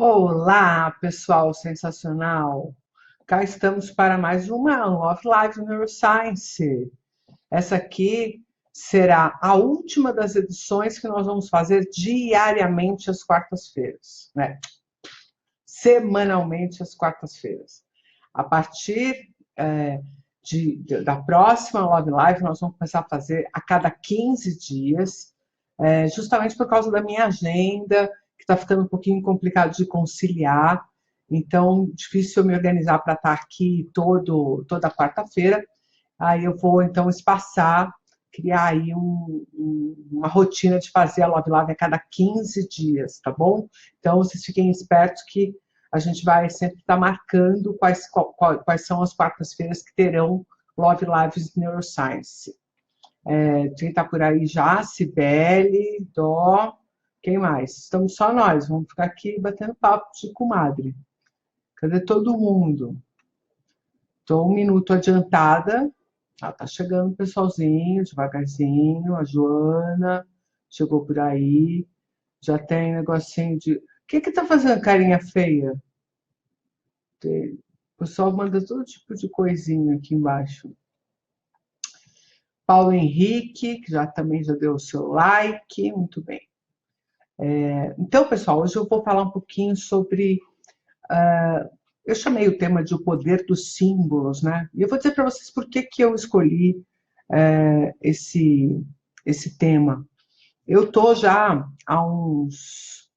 Olá, pessoal sensacional! Cá estamos para mais uma Love Live Neuroscience. Essa aqui será a última das edições que nós vamos fazer diariamente às quartas-feiras, né? Semanalmente às quartas-feiras. A partir da próxima Love Live, nós vamos começar a fazer a cada 15 dias, justamente por causa da minha agenda, que está ficando um pouquinho complicado de conciliar. Então, difícil eu me organizar para estar aqui toda quarta-feira. Aí eu vou, então, espaçar, criar aí uma rotina de fazer a Love Live a cada 15 dias, tá bom? Então, vocês fiquem espertos que a gente vai sempre estar marcando quais são as quartas-feiras que terão Love Lives Neuroscience. Quem está por aí já? Cibele, Dó, quem mais? Estamos só nós, vamos ficar aqui batendo papo de comadre. Cadê todo mundo? Estou um minuto adiantada. Tá chegando o pessoalzinho, devagarzinho. A Joana chegou por aí. Já tem negocinho de... Quem que tá fazendo carinha feia? O pessoal manda todo tipo de coisinha aqui embaixo. Paulo Henrique, que também já deu o seu like. Muito bem. Então, pessoal, hoje eu vou falar um pouquinho sobre... eu chamei o tema de o poder dos símbolos, né? E eu vou dizer para vocês por que eu escolhi esse tema. Eu estou já há uns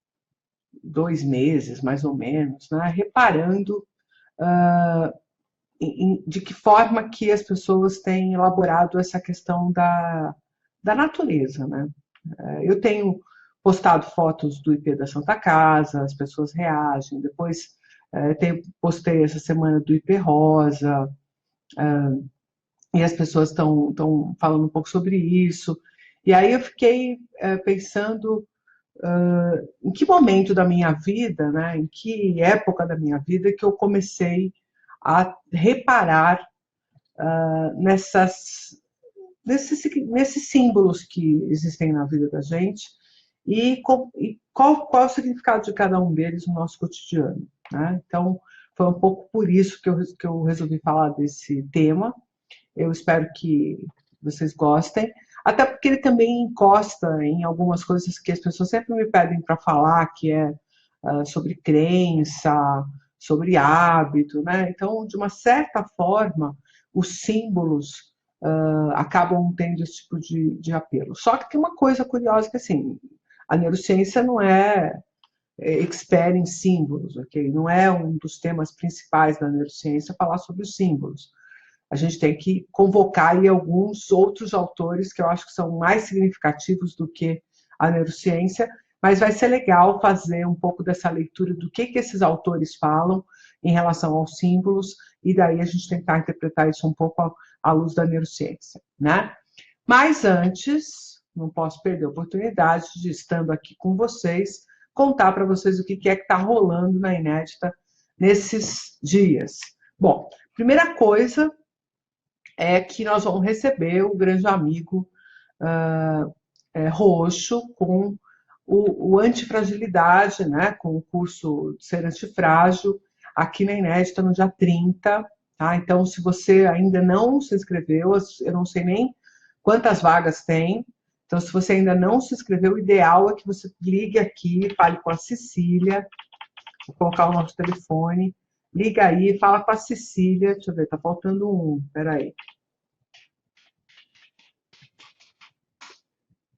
2 meses, mais ou menos, né, reparando de que forma que as pessoas têm elaborado essa questão da natureza, né? Eu tenho postado fotos do IP da Santa Casa, as pessoas reagem, depois postei essa semana do IP Rosa, e as pessoas estão falando um pouco sobre isso. E aí eu fiquei pensando em que momento da minha vida, né, em que época da minha vida que eu comecei a reparar nesses símbolos que existem na vida da gente e qual é o significado de cada um deles no nosso cotidiano, né? Então, foi um pouco por isso que eu resolvi falar desse tema. Eu espero que vocês gostem, até porque ele também encosta em algumas coisas que as pessoas sempre me pedem para falar, que é sobre crença, sobre hábito, né? Então, de uma certa forma, os símbolos acabam tendo esse tipo de apelo. Só que tem uma coisa curiosa que, assim, a neurociência não é expert em símbolos, ok? Não é um dos temas principais da neurociência falar sobre os símbolos. A gente tem que convocar aí alguns outros autores que eu acho que são mais significativos do que a neurociência, mas vai ser legal fazer um pouco dessa leitura do que esses autores falam em relação aos símbolos, e daí a gente tentar interpretar isso um pouco à luz da neurociência, né? Mas antes, não posso perder a oportunidade de, estando aqui com vocês, contar para vocês o que é que está rolando na Inédita nesses dias. Bom, primeira coisa é que nós vamos receber o grande amigo Roxo com o antifragilidade, né, com o curso de Ser Antifrágil, aqui na Inédita no dia 30. Tá? Então, se você ainda não se inscreveu, eu não sei nem quantas vagas tem. Então, se você ainda não se inscreveu, o ideal é que você ligue aqui, fale com a Cecília, vou colocar o nosso telefone, liga aí, fala com a Cecília, deixa eu ver, tá faltando um, peraí.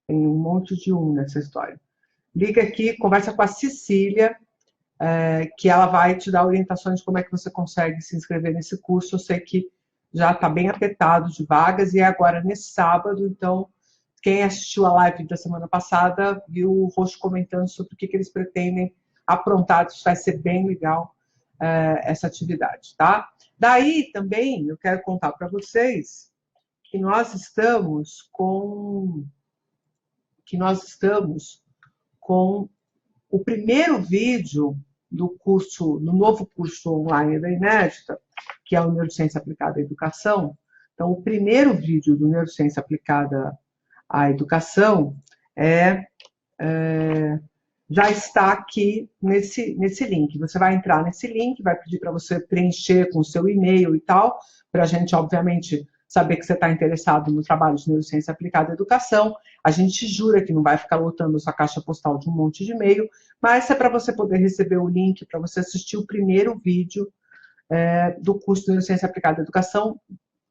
Tem um monte de um nessa história. Liga aqui, conversa com a Cecília, que ela vai te dar orientações de como é que você consegue se inscrever nesse curso. Eu sei que já está bem apertado de vagas e é agora nesse sábado, então quem assistiu a live da semana passada viu o Roxo comentando sobre o que eles pretendem aprontar. Isso vai ser bem legal, essa atividade, tá? Daí também eu quero contar para vocês que nós estamos com o primeiro vídeo do curso, no novo curso online da Inédita, que é o Neurociência Aplicada à Educação. Então, o primeiro vídeo do Neurociência Aplicada à Educação é já está aqui nesse link. Você vai entrar nesse link, vai pedir para você preencher com o seu e-mail e tal, para a gente, obviamente, saber que você está interessado no trabalho de neurociência aplicada à educação. A gente jura que não vai ficar lotando a sua caixa postal de um monte de e-mail, mas é para você poder receber o link, para você assistir o primeiro vídeo do curso de neurociência aplicada à educação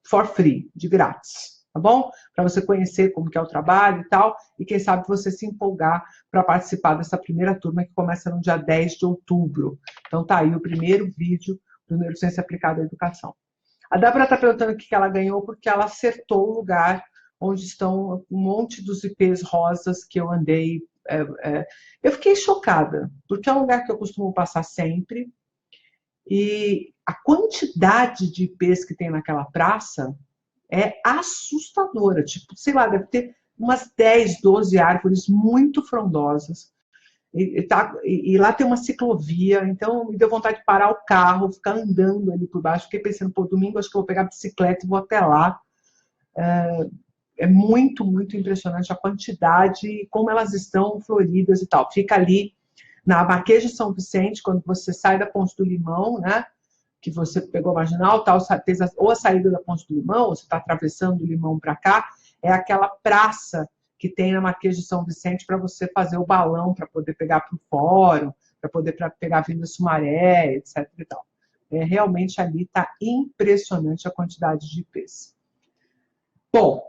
for free, de grátis, tá bom? Para você conhecer como que é o trabalho e tal, e quem sabe você se empolgar para participar dessa primeira turma que começa no dia 10 de outubro. Então tá aí o primeiro vídeo do Neurociência Aplicada à Educação. A Débora está perguntando o que ela ganhou, porque ela acertou o lugar onde estão um monte dos IPs rosas que eu andei. Eu fiquei chocada, porque é um lugar que eu costumo passar sempre, e a quantidade de IPs que tem naquela praça é assustadora. Tipo, sei lá, deve ter umas 10, 12 árvores muito frondosas. E lá tem uma ciclovia, então me deu vontade de parar o carro, ficar andando ali por baixo. Fiquei pensando, pô, domingo acho que eu vou pegar a bicicleta e vou até lá. É muito, muito impressionante a quantidade e como elas estão floridas e tal. Fica ali na Marquês de São Vicente, quando você sai da Ponte do Limão, né? Que você pegou a Marginal, tal, ou a saída da Ponte do Limão, ou você está atravessando o Limão para cá, é aquela praça que tem na Marquês de São Vicente para você fazer o balão, para poder pegar para o fórum, para poder pegar a Avenida Sumaré, etc. E tal. Realmente ali está impressionante a quantidade de IPs. Bom,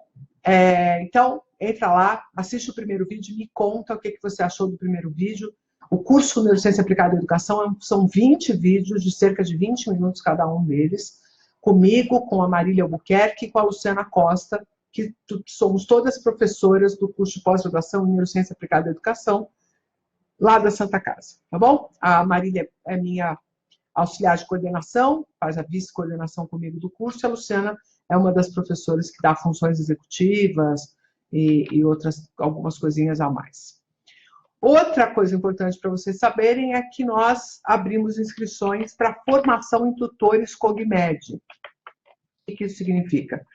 então entra lá, assiste o primeiro vídeo, me conta o que você achou do primeiro vídeo. O curso Neurociência Aplicada à Educação são 20 vídeos de cerca de 20 minutos cada um deles, comigo, com a Marília Albuquerque e com a Luciana Costa, que somos todas professoras do curso de pós-graduação em Neurociência Aplicada à Educação, lá da Santa Casa, tá bom? A Marília é minha auxiliar de coordenação, faz a vice-coordenação comigo do curso, e a Luciana é uma das professoras que dá funções executivas e algumas coisinhas a mais. Outra coisa importante para vocês saberem é que nós abrimos inscrições para formação em tutores CogMed. O que isso significa?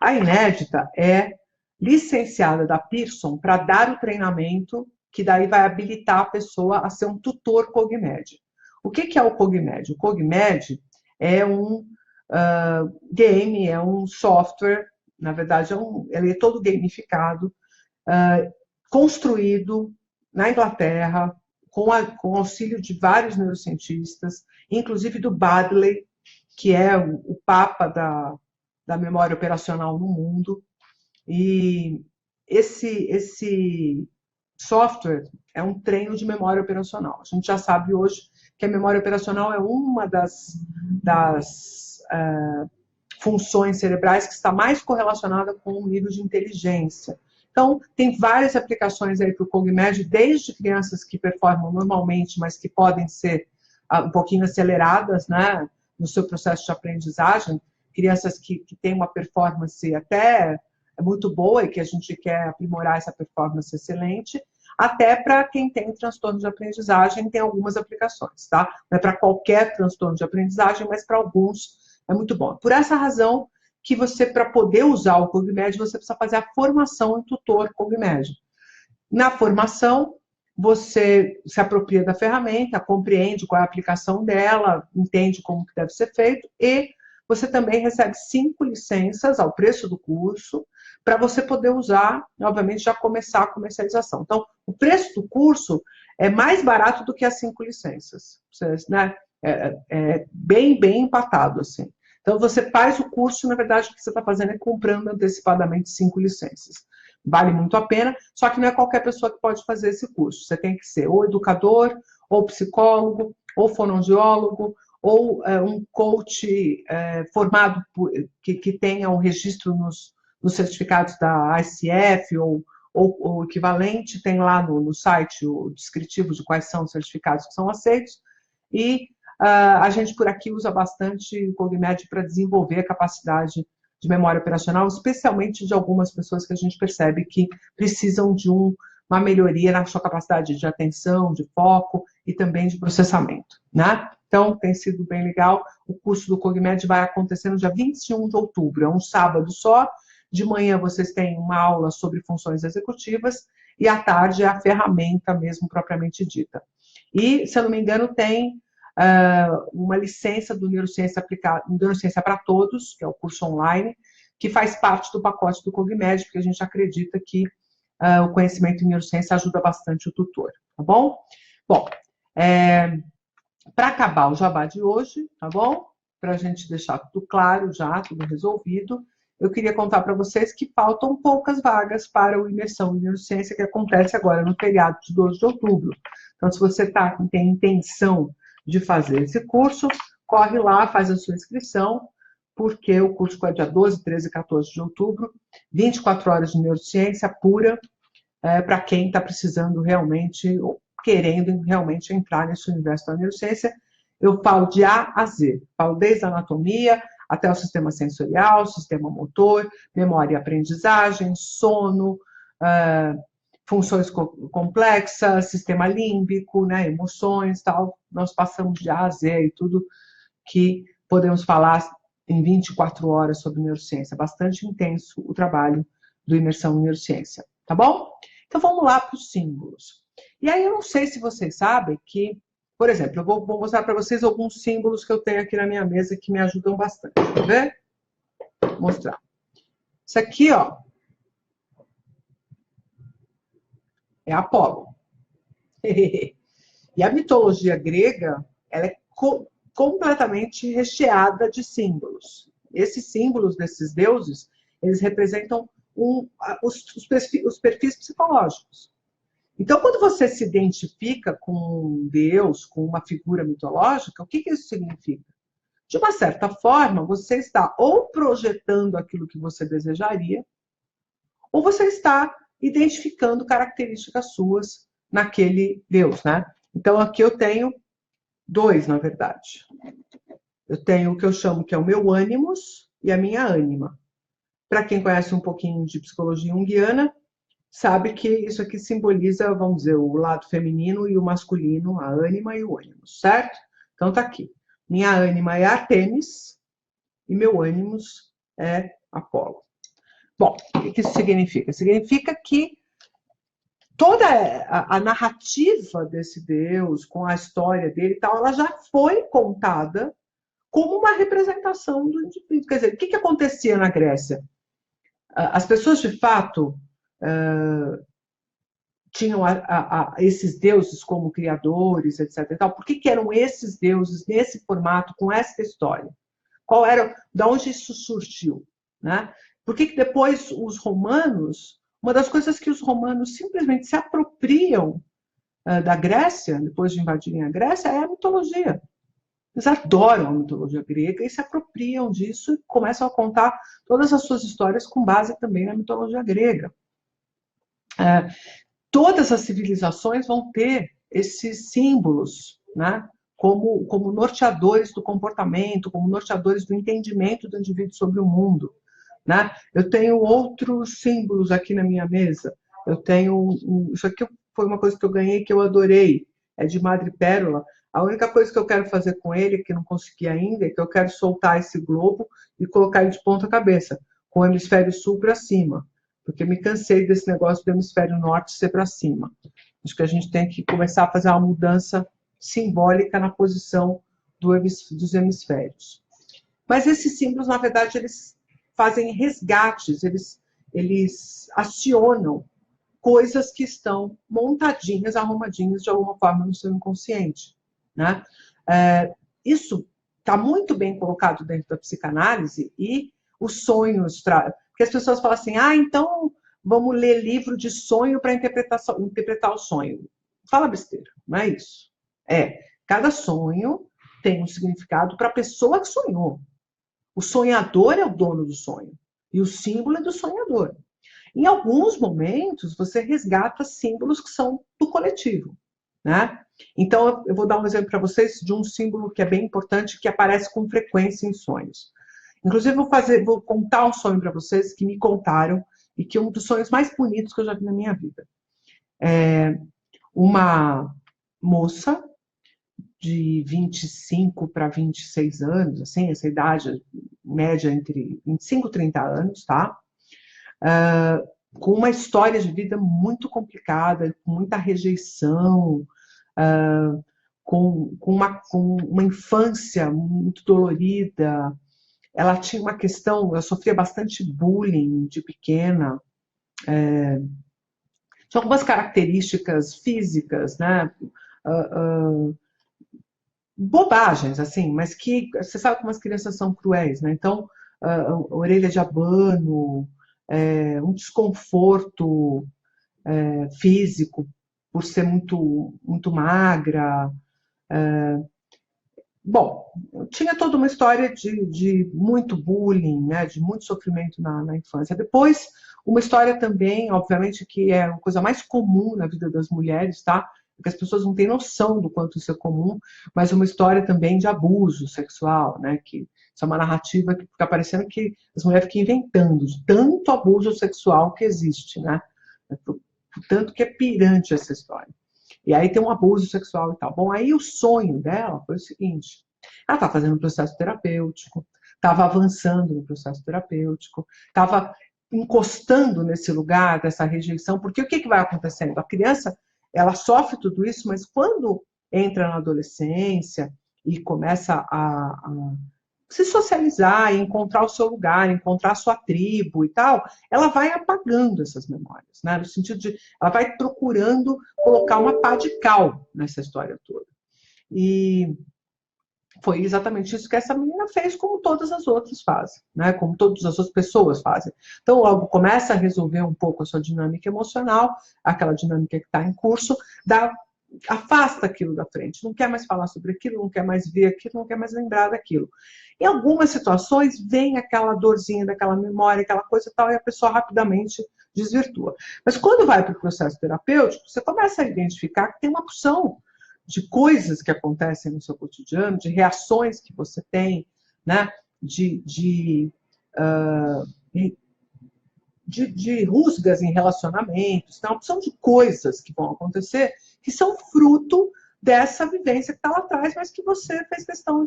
A Inédita é licenciada da Pearson para dar o treinamento que daí vai habilitar a pessoa a ser um tutor CogMed. O que é o CogMed? O CogMed é um game, é um software, na verdade ele é todo gamificado, construído na Inglaterra, com o auxílio de vários neurocientistas, inclusive do Baddeley, que é o papa da memória operacional no mundo. E esse software é um treino de memória operacional. A gente já sabe hoje que a memória operacional é uma das funções cerebrais que está mais correlacionada com o nível de inteligência. Então, tem várias aplicações aí para o CogMed, desde crianças que performam normalmente, mas que podem ser um pouquinho aceleradas, né, no seu processo de aprendizagem, crianças que têm uma performance até muito boa e que a gente quer aprimorar essa performance excelente, até para quem tem transtorno de aprendizagem, tem algumas aplicações, tá? Não é para qualquer transtorno de aprendizagem, mas para alguns é muito bom. Por essa razão que você, para poder usar o CogMed, você precisa fazer a formação em tutor CogMed. Na formação, você se apropria da ferramenta, compreende qual é a aplicação dela, entende como que deve ser feito, e você também recebe 5 licenças ao preço do curso, para você poder usar, obviamente, já começar a comercialização. Então, o preço do curso é mais barato do que as 5 licenças. Né? É bem empatado, assim. Então, você faz o curso, na verdade, o que você está fazendo é comprando antecipadamente 5 licenças. Vale muito a pena, só que não é qualquer pessoa que pode fazer esse curso. Você tem que ser ou educador, ou psicólogo, ou fonoaudiólogo, ou um coach formado, que tenha um registro nos certificados da ICF, ou o equivalente, tem lá no site o descritivo de quais são os certificados que são aceitos, e a gente por aqui usa bastante o CogMed para desenvolver a capacidade de memória operacional, especialmente de algumas pessoas que a gente percebe que precisam de uma melhoria na sua capacidade de atenção, de foco e também de processamento, né? Então, tem sido bem legal. O curso do CogMed vai acontecer no dia 21 de outubro, é um sábado só. De manhã vocês têm uma aula sobre funções executivas e à tarde é a ferramenta mesmo propriamente dita. E, se eu não me engano, tem uma licença do Neurociência Aplicada, Neurociência para Todos, que é o curso online, que faz parte do pacote do Cogmed, porque a gente acredita que o conhecimento em neurociência ajuda bastante o tutor, tá bom? Bom, para acabar o jabá de hoje, tá bom? Para a gente deixar tudo claro já, tudo resolvido, eu queria contar para vocês que faltam poucas vagas para o Imersão em Neurociência, que acontece agora no feriado de 12 de outubro. Então, se você tem intenção de fazer esse curso, corre lá, faz a sua inscrição, porque o curso é dia 12, 13 e 14 de outubro, 24 horas de neurociência pura, para quem está precisando realmente, ou querendo realmente entrar nesse universo da neurociência. Eu falo de A a Z, falo desde a anatomia até o sistema sensorial, sistema motor, memória e aprendizagem, sono, funções complexas, sistema límbico, né, emoções, tal. Nós passamos de A a Z e tudo que podemos falar em 24 horas sobre neurociência. Bastante intenso o trabalho do Imersão em Neurociência, tá bom? Então vamos lá para os símbolos. E aí eu não sei se vocês sabem que, por exemplo, eu vou mostrar para vocês alguns símbolos que eu tenho aqui na minha mesa que me ajudam bastante. Quer ver? Vou mostrar. Isso aqui, ó, é Apolo. E a mitologia grega, ela é completamente recheada de símbolos. Esses símbolos desses deuses, eles representam os perfis psicológicos. Então, quando você se identifica com um deus, com uma figura mitológica, o que isso significa? De uma certa forma, você está ou projetando aquilo que você desejaria, ou você está identificando características suas naquele deus, né? Então, aqui eu tenho dois, na verdade. Eu tenho o que eu chamo que é o meu ânimos e a minha ânima. Para quem conhece um pouquinho de psicologia junguiana, sabe que isso aqui simboliza, vamos dizer, o lado feminino e o masculino, a ânima e o ânimos, certo? Então tá aqui. Minha ânima é Artemis e meu ânimos é Apolo. Bom, o que isso significa? Significa que toda a narrativa desse Deus, com a história dele e tal, ela já foi contada como uma representação do indivíduo. Quer dizer, o que acontecia na Grécia? As pessoas, de fato, tinham esses deuses como criadores, etc. E tal. Por que eram esses deuses nesse formato, com essa história? Qual era, de onde isso surgiu? Né? Por que depois os romanos, uma das coisas que os romanos simplesmente se apropriam da Grécia, depois de invadirem a Grécia, é a mitologia. Eles adoram a mitologia grega e se apropriam disso e começam a contar todas as suas histórias com base também na mitologia grega. Todas as civilizações vão ter esses símbolos, né? Como norteadores do comportamento, como norteadores do entendimento do indivíduo sobre o mundo. Né? Eu tenho outros símbolos aqui na minha mesa. Eu tenho isso aqui foi uma coisa que eu ganhei que eu adorei. É de madrepérola. A única coisa que eu quero fazer com ele, que não consegui ainda, é que eu quero soltar esse globo e colocar ele de ponta cabeça, com o hemisfério sul para cima. Porque me cansei desse negócio do hemisfério norte ser para cima. Acho que a gente tem que começar a fazer uma mudança simbólica na posição dos hemisférios. Mas esses símbolos, na verdade, eles fazem resgates, eles acionam coisas que estão montadinhas, arrumadinhas de alguma forma no seu inconsciente. Né? Isso está muito bem colocado dentro da psicanálise e os sonhos, porque as pessoas falam assim, então vamos ler livro de sonho para interpretar o sonho. Fala besteira, não é isso. Cada sonho tem um significado para a pessoa que sonhou. O sonhador é o dono do sonho. E o símbolo é do sonhador. Em alguns momentos, você resgata símbolos que são do coletivo. Né? Então, eu vou dar um exemplo para vocês de um símbolo que é bem importante, que aparece com frequência em sonhos. Inclusive, vou contar um sonho para vocês que me contaram e que é um dos sonhos mais bonitos que eu já vi na minha vida. Uma moça de 25 para 26 anos, assim, essa idade média entre 25 e 30 anos, tá? com uma história de vida muito complicada, com muita rejeição, com uma infância muito dolorida. Ela tinha uma questão, eu sofria bastante bullying de pequena. Tinha algumas características físicas, né? Bobagens, assim, mas que você sabe como as crianças são cruéis, né? Então, orelha de abano, um desconforto físico por ser muito magra. Bom, tinha toda uma história de muito bullying, né, de muito sofrimento na infância. Depois, uma história também, obviamente, que é a coisa mais comum na vida das mulheres, tá? Porque as pessoas não têm noção do quanto isso é comum, mas uma história também de abuso sexual, né? Que isso é uma narrativa que fica parecendo que as mulheres ficam inventando de tanto abuso sexual que existe, né? Tanto que é pirante essa história. E aí tem um abuso sexual e tal. Bom, aí o sonho dela foi o seguinte: ela estava fazendo um processo terapêutico, estava avançando no processo terapêutico, estava encostando nesse lugar dessa rejeição, porque o que vai acontecendo? A criança, ela sofre tudo isso, mas quando entra na adolescência e começa a se socializar, encontrar o seu lugar, encontrar a sua tribo e tal, ela vai apagando essas memórias, né? No sentido de, ela vai procurando colocar uma pá de cal nessa história toda. E foi exatamente isso que essa menina fez, como todas as outras fazem, né? Como todas as outras pessoas fazem. Então, logo começa a resolver um pouco a sua dinâmica emocional, aquela dinâmica que está em curso, afasta aquilo da frente, não quer mais falar sobre aquilo, não quer mais ver aquilo, não quer mais lembrar daquilo. Em algumas situações, vem aquela dorzinha daquela memória, aquela coisa e tal, e a pessoa rapidamente desvirtua. Mas quando vai para o processo terapêutico, você começa a identificar que tem uma porção de coisas que acontecem no seu cotidiano, de reações que você tem, né? De rusgas em relacionamentos, tem uma opção de coisas que vão acontecer que são fruto dessa vivência que está lá atrás, mas que você fez questão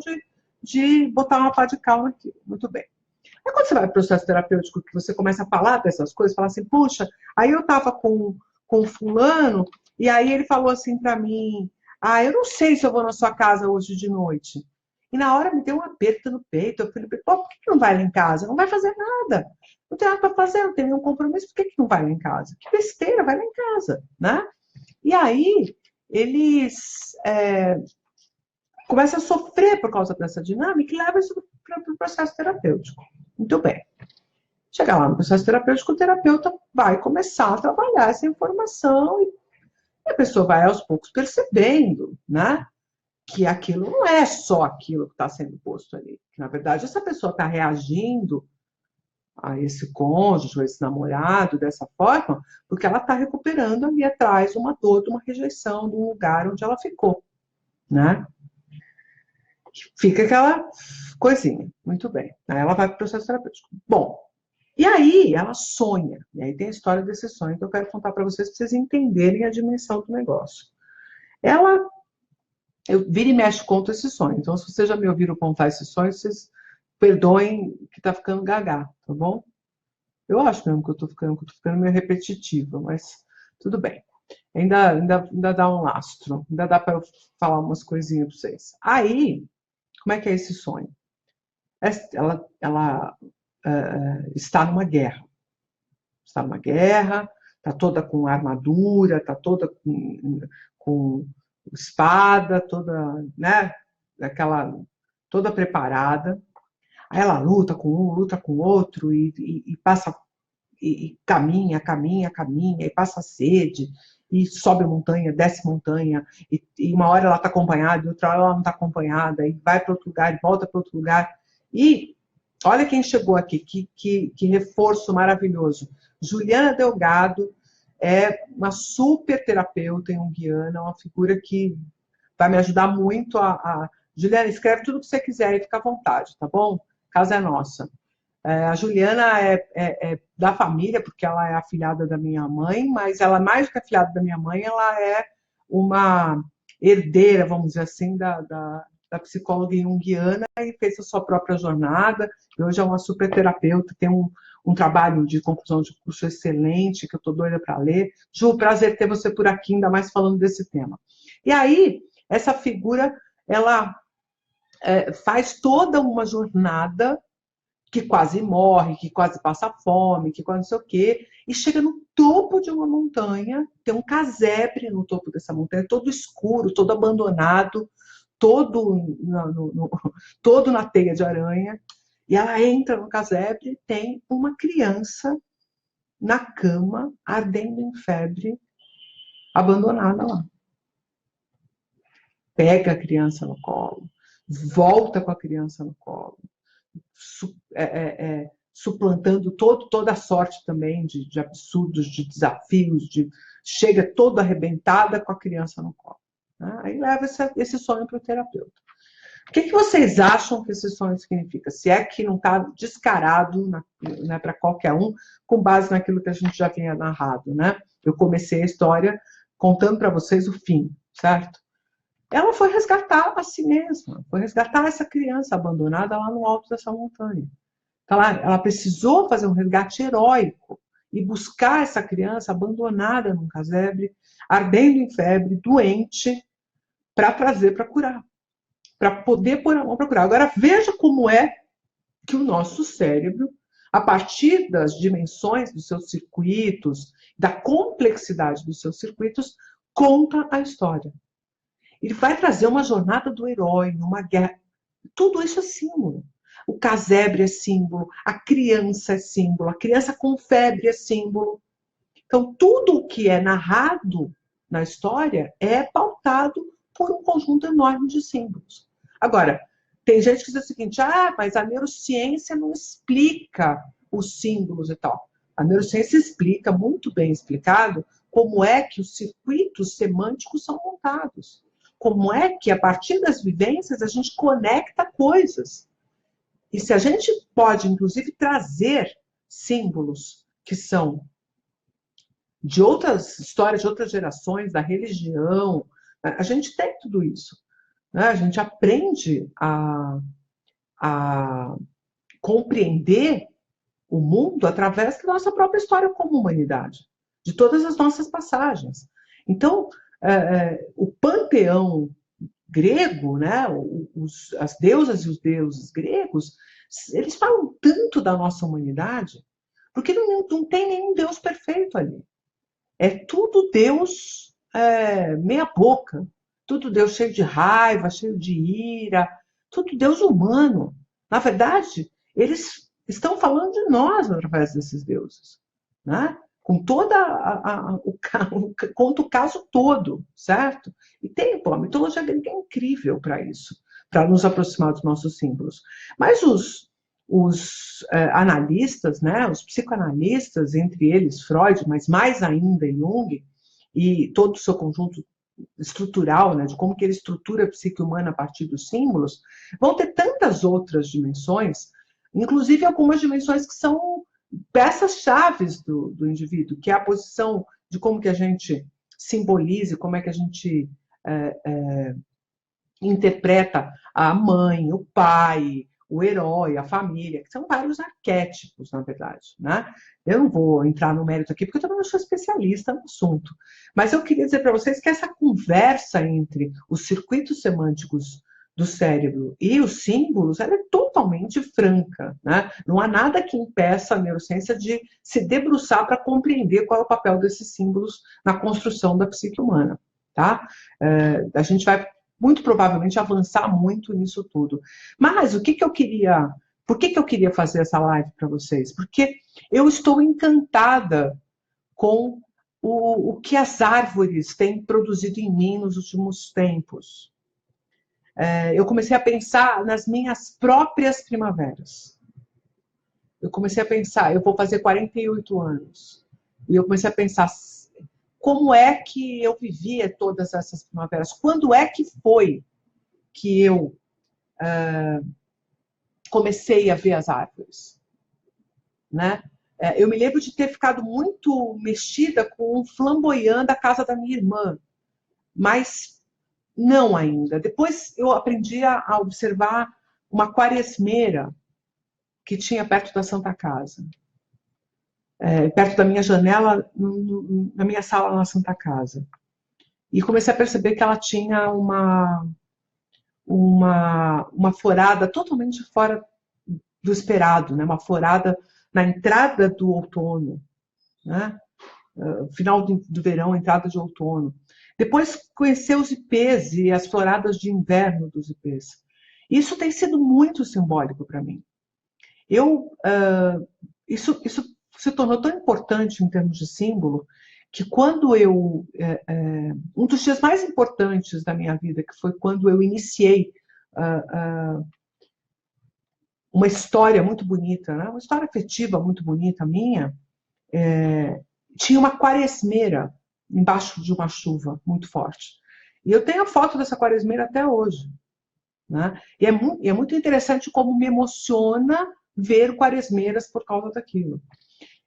de botar uma pá de cal naquilo. Muito bem. Aí quando você vai para o processo terapêutico, que você começa a falar dessas coisas, fala assim, puxa, aí eu estava com fulano, e aí ele falou assim para mim, eu não sei se eu vou na sua casa hoje de noite. E na hora me deu um aperto no peito, eu falei, pô, por que não vai lá em casa? Não vai fazer nada. Não tem nada para fazer, não tem nenhum compromisso, por que não vai lá em casa? Que besteira, vai lá em casa, né? E aí, eles começam a sofrer por causa dessa dinâmica e levam isso para o processo terapêutico. Muito bem. Chega lá no processo terapêutico, o terapeuta vai começar a trabalhar essa informação e a pessoa vai aos poucos percebendo, né? Que aquilo não é só aquilo que está sendo posto ali. Que, na verdade, essa pessoa está reagindo a esse cônjuge, a esse namorado, dessa forma, porque ela está recuperando ali atrás uma dor, de uma rejeição, de um lugar onde ela ficou, né? Fica aquela coisinha, muito bem. Aí ela vai para o processo terapêutico. Bom, e aí ela sonha, e aí tem a história desse sonho que eu quero contar para vocês entenderem a dimensão do negócio. Eu vira e mexe conto esse sonho, então se vocês já me ouviram contar esse sonho, vocês perdoem que está ficando gaga, tá bom? Eu acho mesmo que eu estou ficando meio repetitiva, mas tudo bem. Ainda dá um lastro, ainda dá para eu falar umas coisinhas para vocês. Aí, como é que é esse sonho? Ela está numa guerra. Está numa guerra, está toda com armadura, está toda com espada, toda, né? Toda preparada. Aí ela luta com um, luta com o outro e passa e caminha, e passa sede, e sobe montanha, desce montanha, e uma hora ela está acompanhada, e outra hora ela não está acompanhada, e vai para outro lugar, e volta para outro lugar. E olha quem chegou aqui, que reforço maravilhoso. Juliana Delgado é uma super terapeuta junguiana, uma figura que vai me ajudar muito Juliana, escreve tudo que você quiser e fica à vontade, tá bom? A casa é nossa. A Juliana é da família, porque ela é afilhada da minha mãe, mas ela, mais do que afilhada da minha mãe, ela é uma herdeira, vamos dizer assim, da psicóloga junguiana e fez a sua própria jornada. E hoje é uma super terapeuta, tem um trabalho de conclusão de curso excelente, que eu estou doida para ler. Ju, prazer ter você por aqui, ainda mais falando desse tema. E aí, essa figura, ela faz toda uma jornada que quase morre, que quase passa fome, que quase não sei o quê, e chega no topo de uma montanha, tem um casebre no topo dessa montanha, todo escuro, todo abandonado, todo na teia de aranha, e ela entra no casebre e tem uma criança na cama, ardendo em febre, abandonada lá. Pega a criança no colo, volta com a criança no colo, suplantando toda a sorte também de absurdos, de desafios, chega toda arrebentada com a criança no colo. Né? Aí leva esse sonho para o terapeuta. O que vocês acham que esse sonho significa? Se é que não está descarado, né, para qualquer um, com base naquilo que a gente já vinha narrado. Né? Eu comecei a história contando para vocês o fim, certo? Ela foi resgatar a si mesma, foi resgatar essa criança abandonada lá no alto dessa montanha. Então, ela precisou fazer um resgate heróico e buscar essa criança abandonada num casebre, ardendo em febre, doente, para trazer para curar, para poder pôr a mão para curar. Agora, veja como é que o nosso cérebro, a partir das dimensões dos seus circuitos, da complexidade dos seus circuitos, conta a história. Ele vai trazer uma jornada do herói, numa guerra. Tudo isso é símbolo. O casebre é símbolo, a criança é símbolo, a criança com febre é símbolo. Então, tudo o que é narrado na história é pautado por um conjunto enorme de símbolos. Agora, tem gente que diz o seguinte, mas a neurociência não explica os símbolos e tal. A neurociência explica, muito bem explicado, como é que os circuitos semânticos são montados. Como é que, a partir das vivências, a gente conecta coisas. E se a gente pode, inclusive, trazer símbolos que são de outras histórias, de outras gerações, da religião, a gente tem tudo isso. Né? A gente aprende a compreender o mundo através da nossa própria história como humanidade, de todas as nossas passagens. Então, o panteão grego, né, as deusas e os deuses gregos, eles falam tanto da nossa humanidade, porque não tem nenhum Deus perfeito ali. É tudo Deus meia boca, tudo Deus cheio de raiva, cheio de ira, tudo Deus humano. Na verdade, eles estão falando de nós através desses deuses, né? Com toda conta o caso todo, certo? E tem, a mitologia grega é incrível para isso, para nos aproximar dos nossos símbolos. Mas os analistas, né, os psicoanalistas, entre eles Freud, mas mais ainda Jung, e todo o seu conjunto estrutural, né, de como que ele estrutura a psique humana a partir dos símbolos, vão ter tantas outras dimensões, inclusive algumas dimensões que são peças-chaves do indivíduo, que é a posição de como que a gente simboliza, como é que a gente interpreta a mãe, o pai, o herói, a família, que são vários arquétipos, na verdade. Né? Eu não vou entrar no mérito aqui, porque eu também não sou especialista no assunto. Mas eu queria dizer para vocês que essa conversa entre os circuitos semânticos do cérebro e os símbolos, ela é totalmente franca. Né? Não há nada que impeça a neurociência de se debruçar para compreender qual é o papel desses símbolos na construção da psique humana. Tá? A gente vai muito provavelmente avançar muito nisso tudo. Mas o que eu queria... Por que eu queria fazer essa live para vocês? Porque eu estou encantada com o que as árvores têm produzido em mim nos últimos tempos. Eu comecei a pensar nas minhas próprias primaveras. Eu comecei a pensar, eu vou fazer 48 anos. E eu comecei a pensar, como é que eu vivia todas essas primaveras? Quando é que foi que eu comecei a ver as árvores? Né? Eu me lembro de ter ficado muito mexida com o flamboyant da casa da minha irmã, mas Não ainda. Depois eu aprendi a observar uma quaresmeira que tinha perto da Santa Casa. Perto da minha janela, na minha sala na Santa Casa. E comecei a perceber que ela tinha uma forada totalmente fora do esperado, né? Uma forada na entrada do outono, né? Final do verão, entrada de outono. Depois conhecer os ipês e as floradas de inverno dos ipês. Isso tem sido muito simbólico para mim. Isso se tornou tão importante em termos de símbolo que quando um dos dias mais importantes da minha vida, que foi quando eu iniciei uma história muito bonita, né? Uma história afetiva muito bonita minha, tinha uma quaresmeira embaixo de uma chuva muito forte. E eu tenho a foto dessa quaresmeira até hoje. Né? E é muito interessante como me emociona ver quaresmeiras por causa daquilo.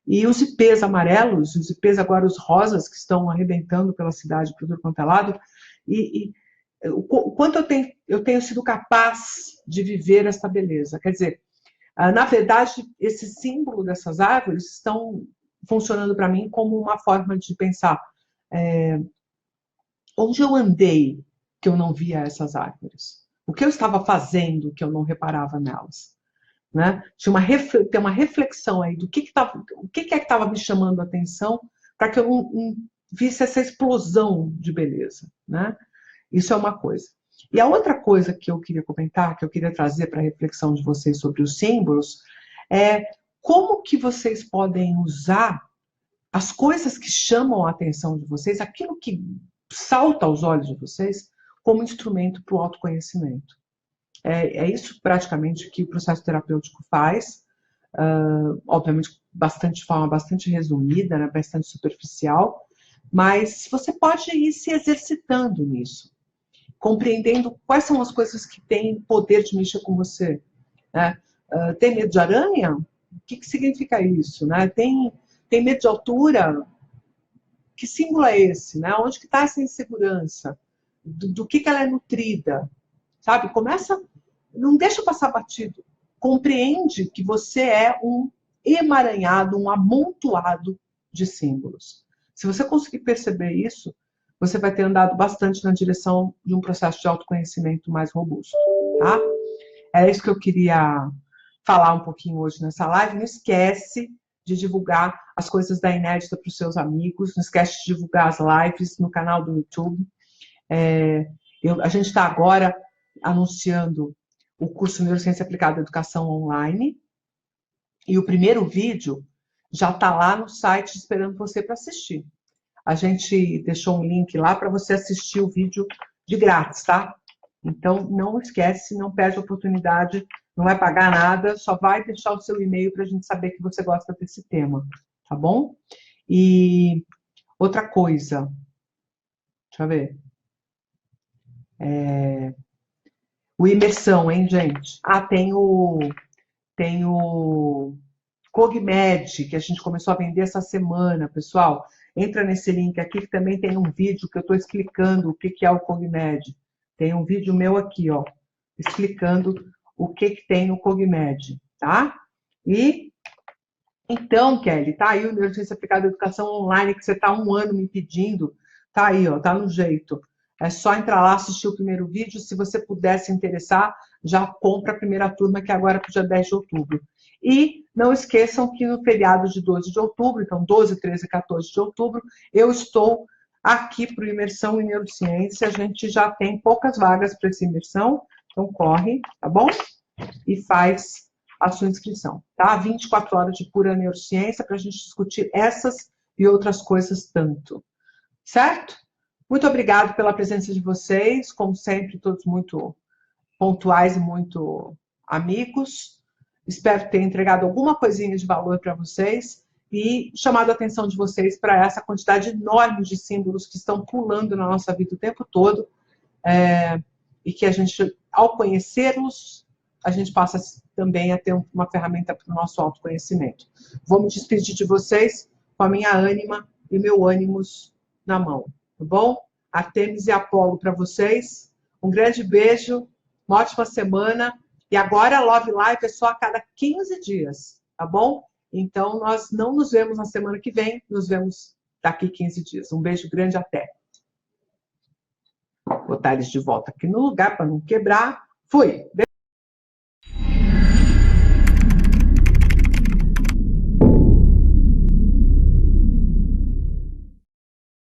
E os ipês amarelos, os ipês agora os rosas, que estão arrebentando pela cidade, por tudo quanto é lado, e o quanto eu tenho sido capaz de viver essa beleza. Quer dizer, na verdade, esse símbolo dessas árvores estão funcionando para mim como uma forma de pensar. Onde eu andei que eu não via essas árvores? O que eu estava fazendo que eu não reparava nelas? Né? Tem uma reflexão aí do que é que estava me chamando a atenção para que eu não visse essa explosão de beleza. Né? Isso é uma coisa. E a outra coisa que eu queria comentar, que eu queria trazer para a reflexão de vocês sobre os símbolos, é como que vocês podem usar as coisas que chamam a atenção de vocês, aquilo que salta aos olhos de vocês, como instrumento para o autoconhecimento. É isso praticamente que o processo terapêutico faz, obviamente de forma bastante resumida, né, bastante superficial, mas você pode ir se exercitando nisso, compreendendo quais são as coisas que têm poder de mexer com você. Né? Tem medo de aranha? O que significa isso? Né? Tem medo de altura? Que símbolo é esse? Né? Onde que está essa insegurança? Do que ela é nutrida? Sabe? Não deixa passar batido. Compreende que você é um emaranhado, um amontoado de símbolos. Se você conseguir perceber isso, você vai ter andado bastante na direção de um processo de autoconhecimento mais robusto, tá? Era isso que eu queria falar um pouquinho hoje nessa live. Não esquece de divulgar as coisas da Inédita para os seus amigos, não esquece de divulgar as lives no canal do YouTube. A gente está agora anunciando o curso Neurociência Aplicada à Educação Online, e o primeiro vídeo já está lá no site esperando você para assistir. A gente deixou um link lá para você assistir o vídeo de grátis, tá? Então, não esquece, não perde a oportunidade, não vai pagar nada, só vai deixar o seu e-mail para a gente saber que você gosta desse tema, tá bom? E outra coisa, deixa eu ver. O Imersão, hein, gente? Tem o Cogmed, que a gente começou a vender essa semana, pessoal. Entra nesse link aqui, que também tem um vídeo que eu estou explicando o que é o Cogmed. Tem um vídeo meu aqui, ó, explicando o que tem no Cogmed, tá? E, então, Kelly, tá aí o Neurociência Aplicada à Educação Online, que você está há um ano me pedindo, tá aí, ó, tá no jeito. É só entrar lá, assistir o primeiro vídeo. Se você puder se interessar, já compra a primeira turma, que é agora para o dia 10 de outubro. E não esqueçam que no feriado de 12 de outubro, então 12, 13 e 14 de outubro, eu estou aqui para o Imersão em Neurociência. A gente já tem poucas vagas para essa imersão, então corre, tá bom? E faz a sua inscrição, tá? 24 horas de pura neurociência para a gente discutir essas e outras coisas tanto. Certo? Muito obrigada pela presença de vocês, como sempre, todos muito pontuais e muito amigos. Espero ter entregado alguma coisinha de valor para vocês e chamado a atenção de vocês para essa quantidade enorme de símbolos que estão pulando na nossa vida o tempo todo, e que a gente, ao conhecê-los, a gente passa também a ter uma ferramenta para o nosso autoconhecimento. Vou me despedir de vocês com a minha ânima e meu ânimos na mão, tá bom? Artemis e Apolo para vocês. Um grande beijo, uma ótima semana. E agora a Love Life é só a cada 15 dias, tá bom? Então, nós não nos vemos na semana que vem, nos vemos daqui 15 dias. Um beijo grande, até. Vou botar eles de volta aqui no lugar para não quebrar. Fui!